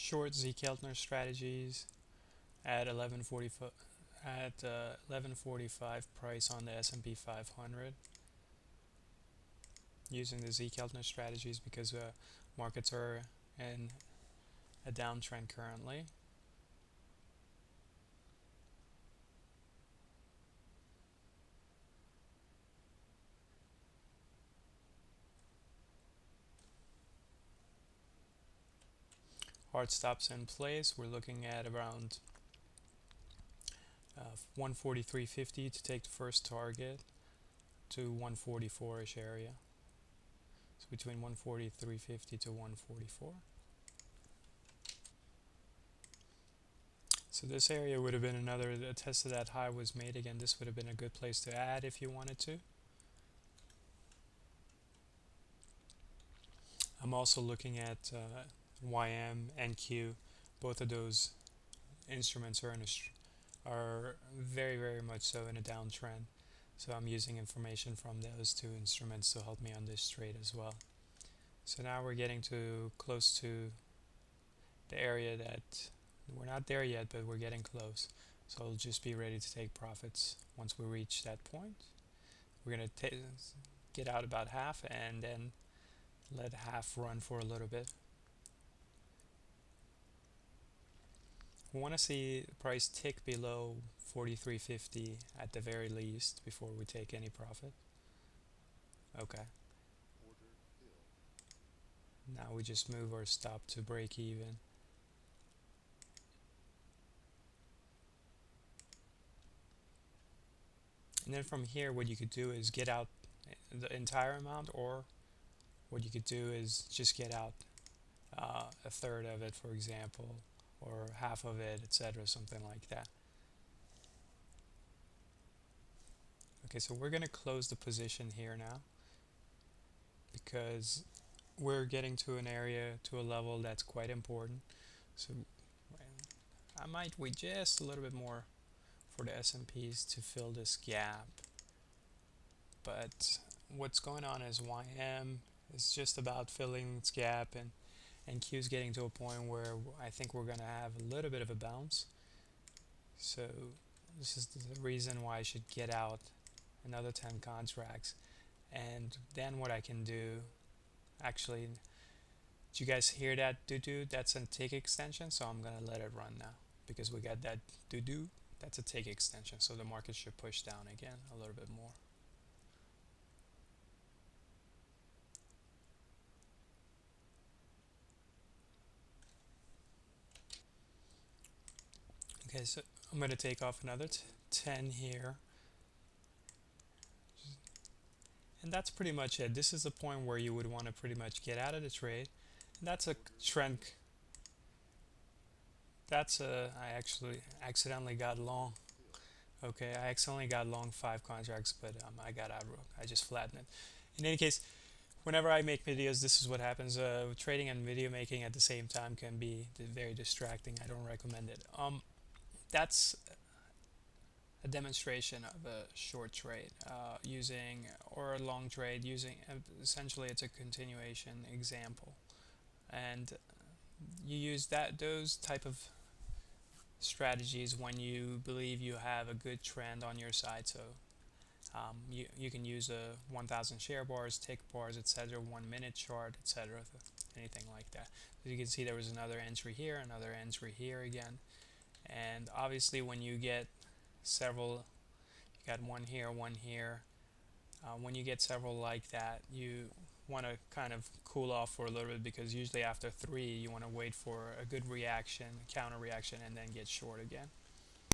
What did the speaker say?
short Z Keltner strategies at 1145 price on the S&P 500 using the Z Keltner strategies because markets are in a downtrend currently. Hard stops in place. We're looking at around 143.50 to take the first target to 144ish area. So between 143.50 to 144. So this area would have been another a test of that high was made again. This would have been a good place to add if you wanted to. I'm also looking at YM and Q. Both of those instruments are are very much so in a downtrend. So I'm using information from those two instruments to help me on this trade as well. So now we're getting to close to the area that we're not there yet, but we're getting close. So I'll just be ready to take profits once we reach that point. We're going to get out about half and then let half run for a little bit. We want to see the price tick below 43.50 at the very least before we take any profit. Okay. Now we just move our stop to break even. And then from here, what you could do is get out the entire amount, or what you could do is just get out a third of it, for example, or half of it, etc., something like that. Okay, so we're going to close the position here now because we're getting to an area, to a level that's quite important. So I might wait just a little bit more for the S&Ps to fill this gap. But what's going on is YM is just about filling its gap, and Q is getting to a point where I think we're going to have a little bit of a bounce. So this is the reason why I should get out another 10 contracts. And then what I can do, actually, did you guys hear that doo-doo? That's a tick extension, so I'm going to let it run now because we got that doo-doo. That's a tick extension, so the market should push down again a little bit more. Okay, so I'm going to take off another 10 here. And that's pretty much it. This is the point where you would want to pretty much get out of the trade. And that's a trend. I actually accidentally got long. Okay, I accidentally got long 5 contracts, but I just flattened it. In any case, whenever I make videos, this is what happens. Trading and video making at the same time can be very distracting. I don't recommend it. That's a demonstration of a short trade using or a long trade using essentially it's a continuation example, and you use those type of strategies when you believe you have a good trend on your side. So you can use a 1000 share bars, tick bars, etc., 1 minute chart, etc., anything like that. As you can see, there was another entry here, another entry here again, and obviously when you get several, you got one here, one here. When you get several like that, you want to kind of cool off for a little bit because usually after 3 you want to wait for a good reaction, counter reaction, and then get short again.